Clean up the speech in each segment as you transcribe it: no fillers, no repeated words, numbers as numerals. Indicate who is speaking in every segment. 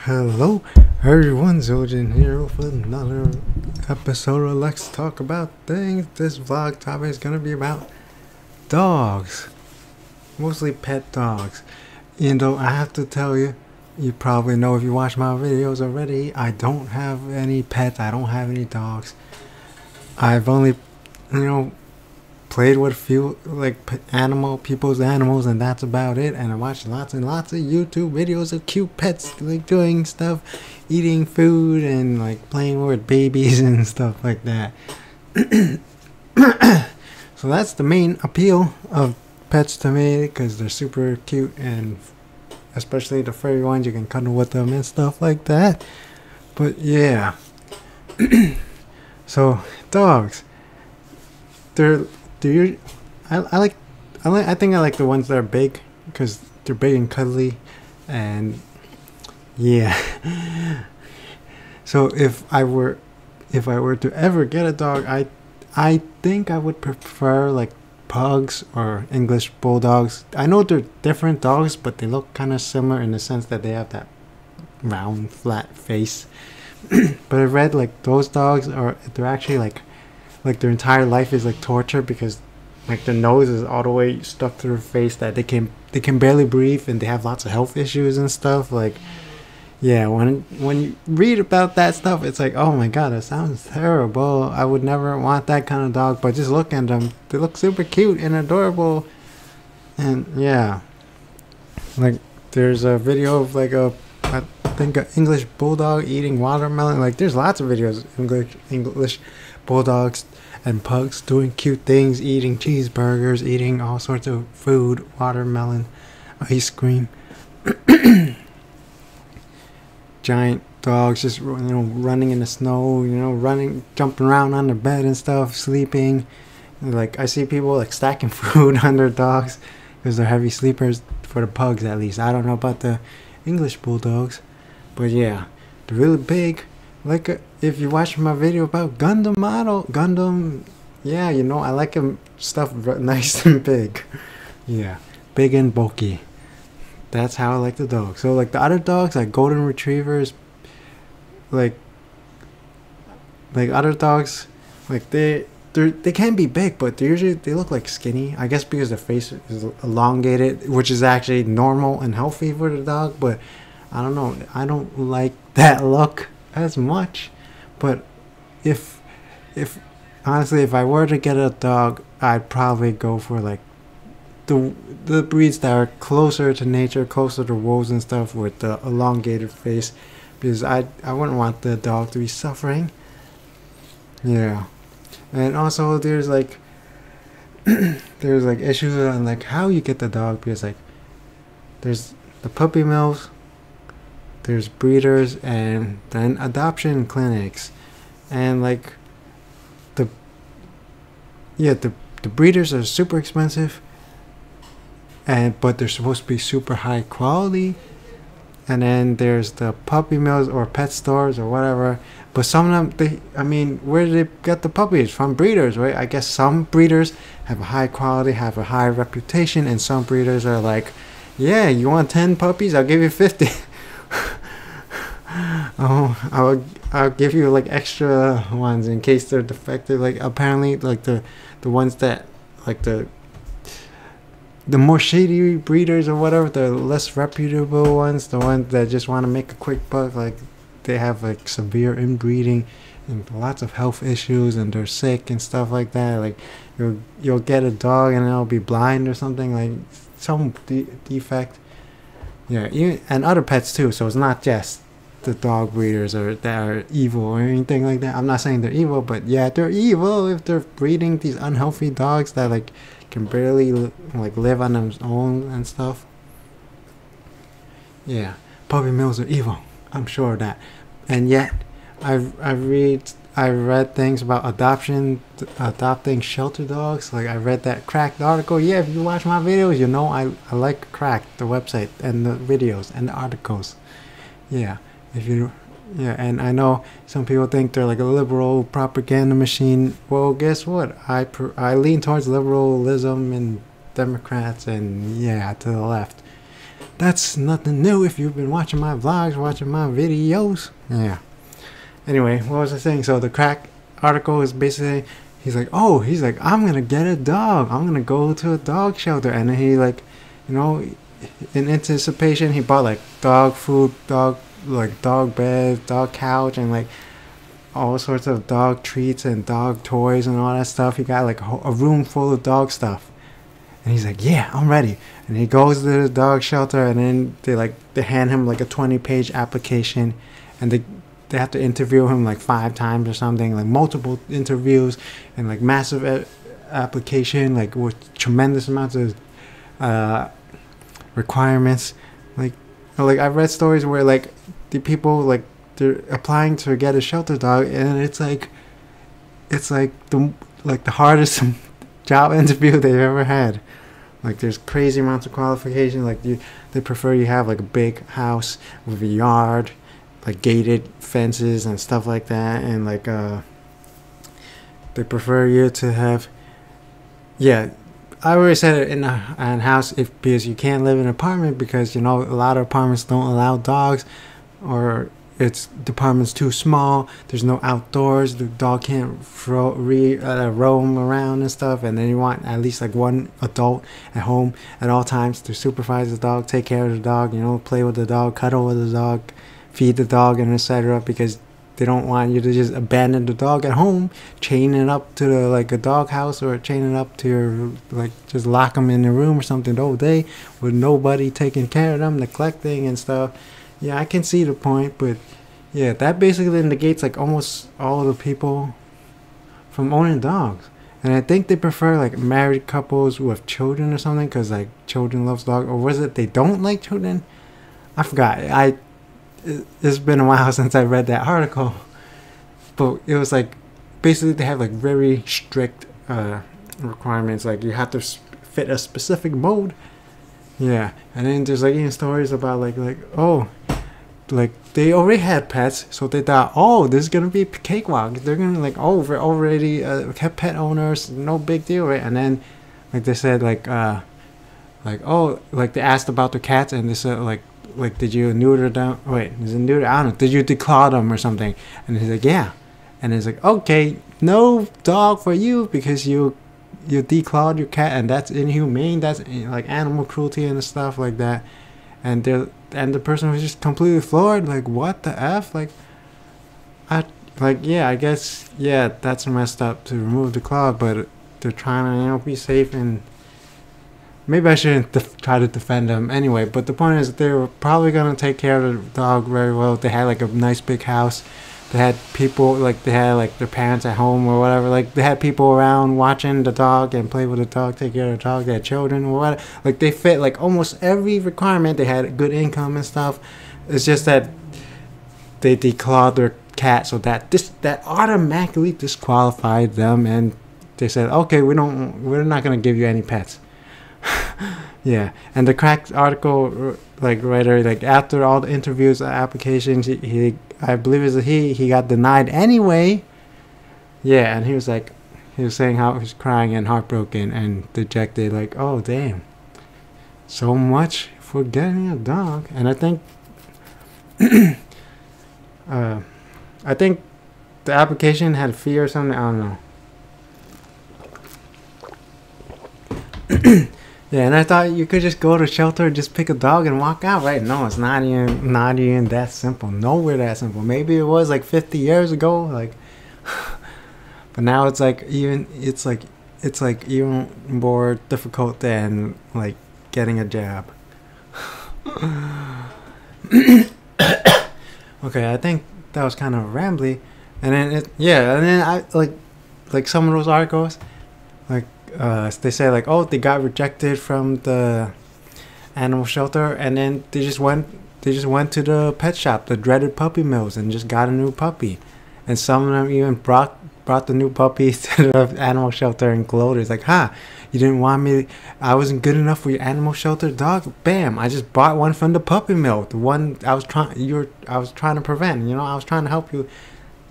Speaker 1: Hello everyone, Ziljin here with another episode of Let's Talk About Things. This vlog topic is going to be about dogs, mostly pet dogs. Even though I have to tell you, you probably know if you watch my videos already, I don't have any pets, I don't have any dogs. I've only, played with a few people's animals, and that's about it. And I watched lots and lots of YouTube videos of cute pets like doing stuff, eating food and like playing with babies and stuff like that. So that's the main appeal of pets to me, because they're super cute, and especially the furry ones, you can cuddle with them and stuff like that. But yeah. So dogs, I think I like the ones that are big, because they're big and cuddly, and yeah. So if I were to ever get a dog, I think I would prefer like pugs or English bulldogs. I know they're different dogs, but they look kind of similar in the sense that they have that round flat face. But I read like those dogs they're actually like their entire life is like torture, because like their nose is all the way stuck to their face, that they can barely breathe, and they have lots of health issues and stuff. Like, yeah, when you read about that stuff, it's like, oh my god, that sounds terrible. I would never want that kind of dog. But just look at them, they look super cute and adorable. And yeah, like there's a video of like I think an English bulldog eating watermelon. Like there's lots of videos of English bulldogs and pugs doing cute things, eating cheeseburgers, eating all sorts of food, watermelon, ice cream. Giant dogs just running in the snow, running, jumping around on the bed and stuff, sleeping. Like I see people like stacking food on their dogs because they're heavy sleepers, for the pugs at least. I don't know about the English bulldogs, but yeah, they're really big. Like if you watch my video about Gundam, yeah, I like them stuff nice and big. Yeah, big and bulky. That's how I like the dogs. So like the other dogs, like golden retrievers, like other dogs, like they can be big, but they look like skinny. I guess because their face is elongated, which is actually normal and healthy for the dog. But I don't know. I don't like that look as much. But if honestly, if I were to get a dog, I'd probably go for like the breeds that are closer to nature, closer to wolves and stuff, with the elongated face, because I wouldn't want the dog to be suffering. Yeah. And also there's like issues on like how you get the dog, because like there's the puppy mills, there's breeders, and then adoption clinics. And like the breeders are super expensive, but they're supposed to be super high quality. And then there's the puppy mills or pet stores or whatever. But some of them, where do they get the puppies? From breeders, right? I guess some breeders have a high quality, have a high reputation, and some breeders are like, yeah, you want 10 puppies? I'll give you 50. Oh, I'll give you like extra ones in case they're defective. Like apparently, like the ones that like the more shady breeders or whatever, the less reputable ones, the ones that just want to make a quick buck, like they have like severe inbreeding and lots of health issues, and they're sick and stuff like that. Like you'll get a dog and it'll be blind or something, like some defect. Yeah, and other pets too. So it's not just the dog breeders that are evil or anything like that. I'm not saying they're evil, but yeah, they're evil if they're breeding these unhealthy dogs that like can barely like live on their own and stuff. Yeah, puppy mills are evil, I'm sure of that. And yet I read things about adopting shelter dogs. Like I read that Cracked article. Yeah, if you watch my videos, I like Cracked, the website, and the videos and the articles. Yeah, and I know some people think they're like a liberal propaganda machine. Well, guess what? I lean towards liberalism and Democrats, and yeah, to the left. That's nothing new if you've been watching my vlogs, watching my videos. Yeah. Anyway, what was I saying? So the crack article is basically, he's like, I'm gonna get a dog. I'm gonna go to a dog shelter. And then he like, you know, in anticipation, he bought like dog food, dog bed, dog couch, and like all sorts of dog treats and dog toys and all that stuff. He got like a room full of dog stuff. And he's like, yeah, I'm ready. And he goes to the dog shelter, and then they hand him like a 20-page application, and they have to interview him like 5 times or something, like multiple interviews, and like massive application, like with tremendous amounts of requirements. Like I read stories where like the people like they're applying to get a shelter dog, and it's like the hardest job interview they've ever had. Like there's crazy amounts of qualification. Like they prefer you have like a big house with a yard, like gated fences and stuff like that, and like they prefer you to have, yeah, I already said it in a house because you can't live in an apartment because, you know, a lot of apartments don't allow dogs, or the apartment's too small, there's no outdoors, the dog can't roam around and stuff, and then you want at least like one adult at home at all times to supervise the dog, take care of the dog, you know, play with the dog, cuddle with the dog, feed the dog, and etc. because they don't want you to just abandon the dog at home, chain it up to like a dog house, or chain it up to your, like, just lock them in a room or something the whole day with nobody taking care of them, neglecting and stuff. Yeah, I can see the point, but yeah, that basically negates like almost all the people from owning dogs. And I think they prefer like married couples with children or something, because like children loves dogs, or was it they don't like children? I forgot. It's been a while since I read that article, but it was like basically they have like very strict requirements, like you have to fit a specific mode. Yeah, and then there's like even stories about like oh, like they already had pets, so they thought, oh, this is gonna be a cakewalk, they're gonna like, oh, we're already pet owners, no big deal, right? And then like they said like oh, like they asked about the cats, and they said like did you neuter them? Wait, is it neuter? I don't know. Did you declaw them or something? And he's like, yeah. And he's like, okay, no dog for you because you declawed your cat, and that's inhumane. That's like animal cruelty and stuff like that. And the person was just completely floored. Like, what the f? Like, yeah, I guess, yeah, that's messed up to remove the claw, but they're trying to, you know, be safe. And maybe I shouldn't try to defend them anyway, but the point is they were probably going to take care of the dog very well. They had like a nice big house. They had people, like they had like their parents at home or whatever. Like they had people around watching the dog and play with the dog, take care of the dog. They had children or whatever. Like they fit like almost every requirement. They had good income and stuff. It's just that they declawed their cat, so that automatically disqualified them, and they said, okay, we're not going to give you any pets. Yeah, and the cracked article like writer, like after all the interviews applications, he I believe it's he got denied anyway. Yeah, and he was saying how he was crying and heartbroken and dejected, like, oh damn, so much for getting a dog. And I think I think the application had a fee or something, I don't know. Yeah, and I thought you could just go to shelter, just pick a dog and walk out, right? No, it's not even that simple. Nowhere that simple. Maybe it was like 50 years ago, like, but now it's like even more difficult than like getting a jab. Okay, I think that was kind of rambly, and then I like some of those articles, like. They say like, oh, they got rejected from the animal shelter, and then they just went to the pet shop, the dreaded puppy mills, and just got a new puppy. And some of them even brought the new puppy to the animal shelter and gloated. It's like, you didn't want me, I wasn't good enough for your animal shelter dog? Bam, I just bought one from the puppy mill, the one I was trying to prevent, you know, I was trying to help you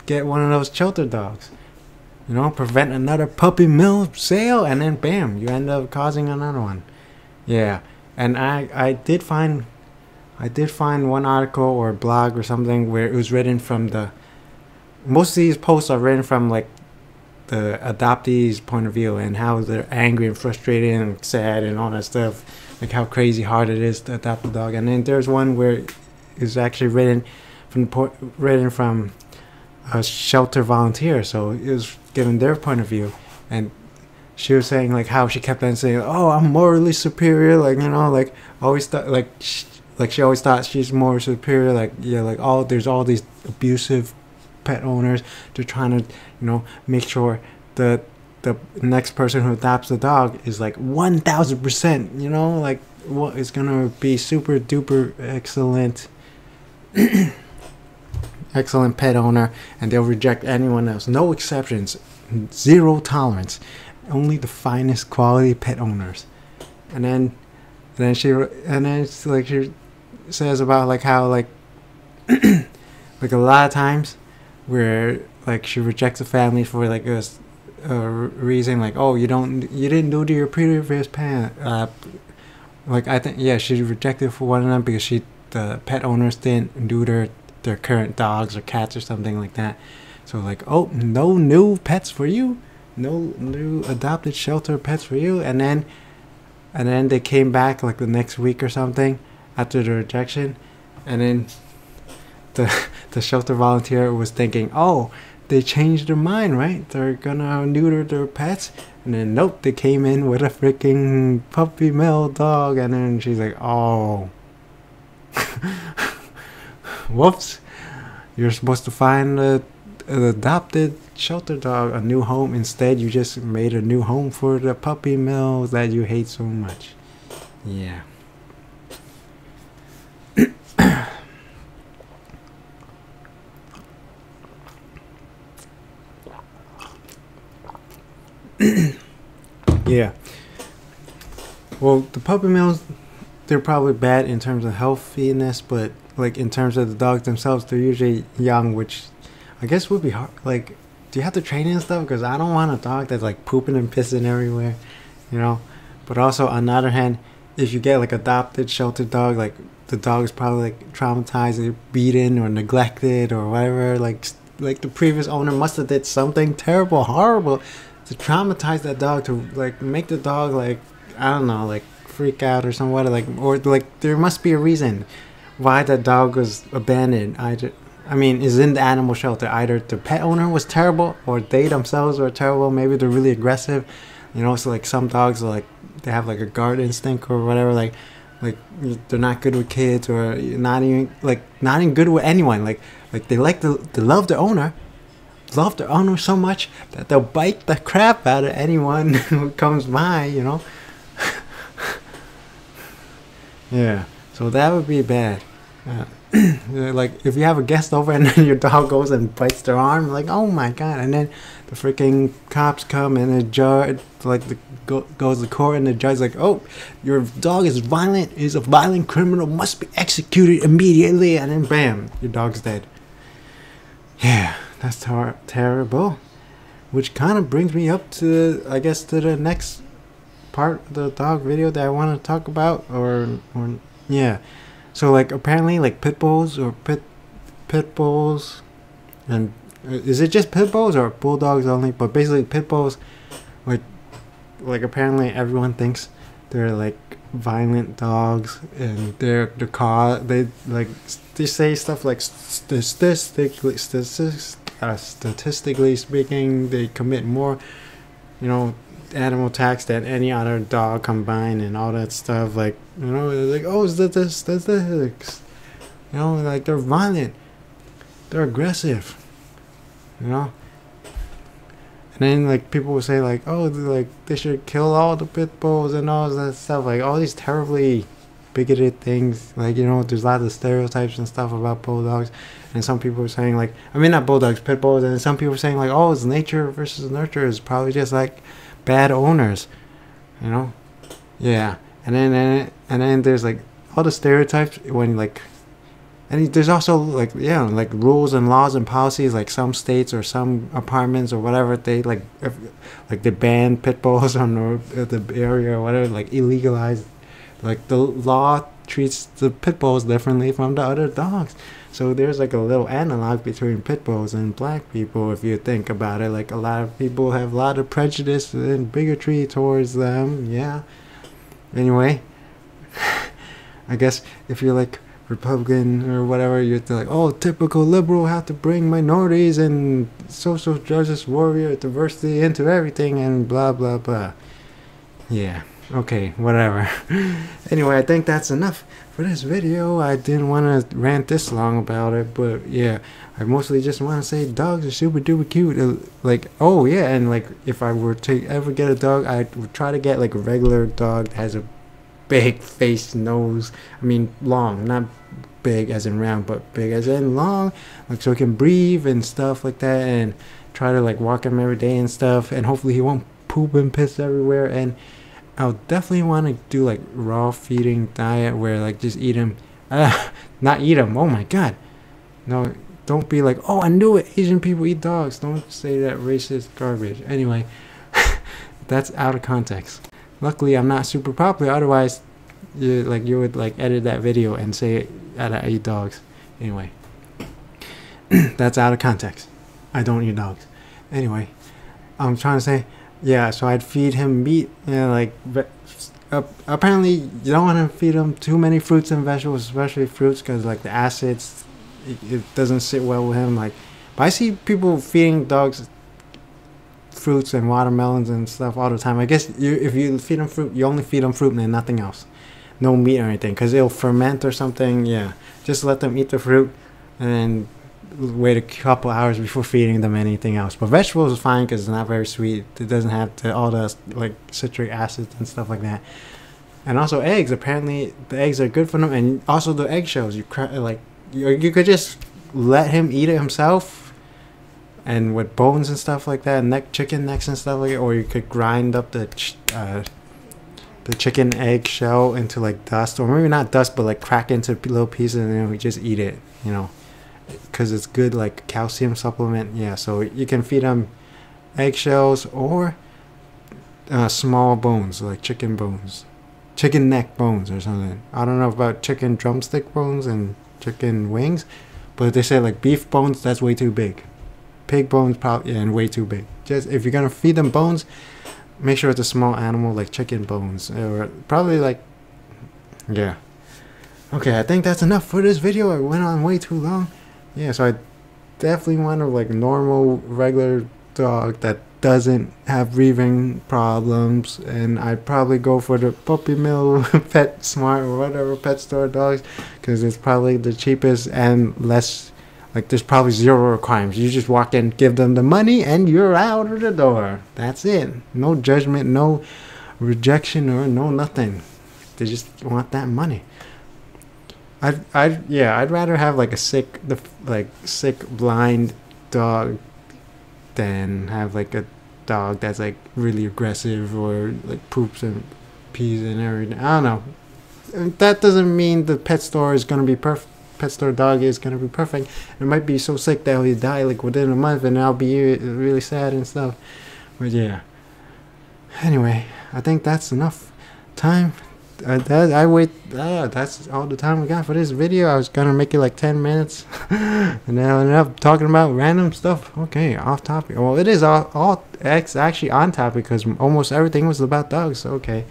Speaker 1: get one of those shelter dogs. You know, prevent another puppy mill sale, and then bam, you end up causing another one. Yeah, and I did find I did find one article or blog or something where it was written from the. Most of these posts are written from like the adoptee's point of view and how they're angry and frustrated and sad and all that stuff, like how crazy hard it is to adopt a dog. And then there's one where it's actually written from a shelter volunteer, so it was given their point of view. And she was saying like how she kept on saying, "Oh, I'm morally superior," like, you know, like always thought like she always thought she's more superior, like, yeah, like there's all these abusive pet owners. They're trying to, you know, make sure the next person who adopts the dog is like 1000%, you know, like what is gonna be super duper excellent excellent pet owner, and they'll reject anyone else, no exceptions, zero tolerance, only the finest quality pet owners. And then she says about like how like like a lot of times where like she rejects a family for like a reason, like, oh, you didn't do to your previous pet, like I think, yeah, she rejected for one of them because the pet owners didn't do their current dogs or cats or something like that. So like, oh, no new pets for you, no new adopted shelter pets for you. And then they came back like the next week or something after the rejection, and then the shelter volunteer was thinking, oh, they changed their mind, right? They're gonna neuter their pets. And then nope, they came in with a freaking puppy mill dog. And then she's like, oh, whoops, you're supposed to find an adopted shelter dog a new home. Instead, you just made a new home for the puppy mill that you hate so much. Yeah. Yeah. Well, the puppy mills, they're probably bad in terms of healthiness, but like in terms of the dogs themselves, they're usually young, which I guess would be hard. Like, do you have to train and stuff? Because I don't want a dog that's like pooping and pissing everywhere, you know. But also on the other hand, if you get like adopted shelter dog, like the dog is probably like traumatized or beaten or neglected or whatever. Like the previous owner must have did something terrible, horrible, to traumatize that dog, to like make the dog like, I don't know, like freak out or somewhat, like, or like there must be a reason why that dog was abandoned. I mean, is in the animal shelter. Either the pet owner was terrible or they themselves were terrible. Maybe they're really aggressive, you know. So like some dogs are like, they have like a guard instinct or whatever, like they're not good with kids, or not even good with anyone. Like they love their owner. Love their owner so much that they'll bite the crap out of anyone who comes by, you know. Yeah, so that would be bad. Like if you have a guest over and then your dog goes and bites their arm, like, oh my god. And then the freaking cops come and the judge, like, goes to court, and the judge like, oh, your dog is violent, is a violent criminal, must be executed immediately. And then bam, your dog's dead. Yeah, that's terrible. Which kind of brings me up to, I guess, to the next part of the dog video that I want to talk about, or yeah. So like apparently like pit bulls, and is it just pit bulls or bulldogs only? But basically pit bulls, like apparently everyone thinks they're like violent dogs, and they say stuff like statistically speaking, they commit more, you know, animal attacks than any other dog combined, and all that stuff. Like, you know, like, oh, statistics, you know, like they're violent, they're aggressive, you know. And then like people will say like, oh, like they should kill all the pit bulls and all that stuff, like all these terribly bigoted things. Like, you know, there's a lot of stereotypes and stuff about bulldogs, and some people are saying like, I mean, not bulldogs, pit bulls, and some people are saying like, oh, it's nature versus nurture, is probably just like bad owners, you know. Yeah. And then there's like all the stereotypes when like, and there's also like, yeah, like rules and laws and policies, like some states or some apartments or whatever, they like they ban pit bulls on the area or whatever, like illegalized, like the law treats the pit bulls differently from the other dogs. So there's like a little analog between pit bulls and black people, if you think about it. Like a lot of people have a lot of prejudice and bigotry towards them. Yeah. Anyway, I guess if you're like Republican or whatever, you're like, oh, typical liberal, have to bring minorities and social justice warrior diversity into everything and blah blah blah. Yeah, okay, whatever. Anyway, I think that's enough for this video. I didn't want to rant this long about it, but yeah, I mostly just want to say dogs are super duper cute. Like, oh yeah, and like if I were to ever get a dog, I would try to get like a regular dog that has a big face, nose, I mean long, not big as in round, but big as in long, like so he can breathe and stuff like that, and try to like walk him every day and stuff, and hopefully he won't poop and piss everywhere. And I'll definitely want to do like raw feeding diet where like just eat him, not eat him, oh my god, no, don't be like, oh I knew it, Asian people eat dogs, don't say that racist garbage. Anyway, that's out of context. Luckily, I'm not super popular. Otherwise, you would like edit that video and say I eat dogs. Anyway, that's out of context. I don't eat dogs. Anyway, I'm trying to say, yeah. So I'd feed him meat and like. Apparently, you don't want to feed him too many fruits and vegetables, especially fruits, because like the acids, it doesn't sit well with him. Like, but I see people feeding dogs fruits and watermelons and stuff all the time. I guess if you feed them fruit, you only feed them fruit and nothing else, no meat or anything, because it'll ferment or something. Yeah, just let them eat the fruit and wait a couple hours before feeding them anything else. But vegetables is fine because it's not very sweet. It doesn't have all the like citric acids and stuff like that. And also eggs, apparently the eggs are good for them, and also the eggshells. You could just let him eat it himself, and with bones and stuff like that, chicken necks and stuff like that, or you could grind up the chicken egg shell into like dust, or maybe not dust, but like crack into little pieces, and then we just eat it, you know, because it's good like calcium supplement. Yeah, so you can feed them eggshells or small bones like chicken bones, chicken neck bones or something. I don't know about chicken drumstick bones and chicken wings, but they say like beef bones, that's way too big. Pig bones probably, and way too big. Just if you're gonna feed them bones, make sure it's a small animal like chicken bones, or probably like, yeah. Okay, I think that's enough for this video. I went on way too long. Yeah, so I definitely want a like normal regular dog that doesn't have breathing problems, and I'd probably go for the Puppy Mill, Pet Smart, or whatever pet store dogs, because it's probably the cheapest and less. Like, there's probably zero requirements. You just walk in, give them the money, and you're out of the door. That's it. No judgment, no rejection, or no nothing. They just want that money. I'd rather have like a sick blind dog than have like a dog that's like really aggressive or like poops and pees and everything. I don't know. That doesn't mean the pet store is gonna be perfect. Pet store dog is gonna be perfect. It might be so sick that he'll die like within a month, and I'll be really sad and stuff. But yeah. Anyway, I think that's enough time. That's all the time we got for this video. I was gonna make it like 10 minutes, and then I ended up talking about random stuff. Okay, off topic. Well, it is it's actually on topic because almost everything was about dogs. Okay,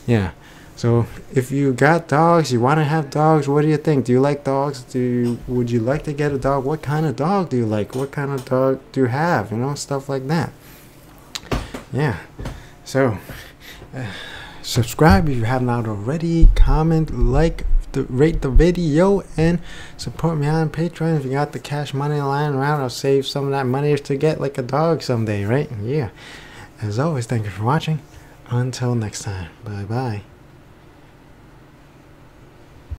Speaker 1: yeah. So if you got dogs, you want to have dogs, what do you think? Do you like dogs? Would you like to get a dog? What kind of dog do you like? What kind of dog do you have? You know, stuff like that. Yeah. So subscribe if you have not already. Comment, like, rate the video, and support me on Patreon. If you got the cash money lying around, I'll save some of that money to get like a dog someday, right? Yeah. As always, thank you for watching. Until next time. Bye bye.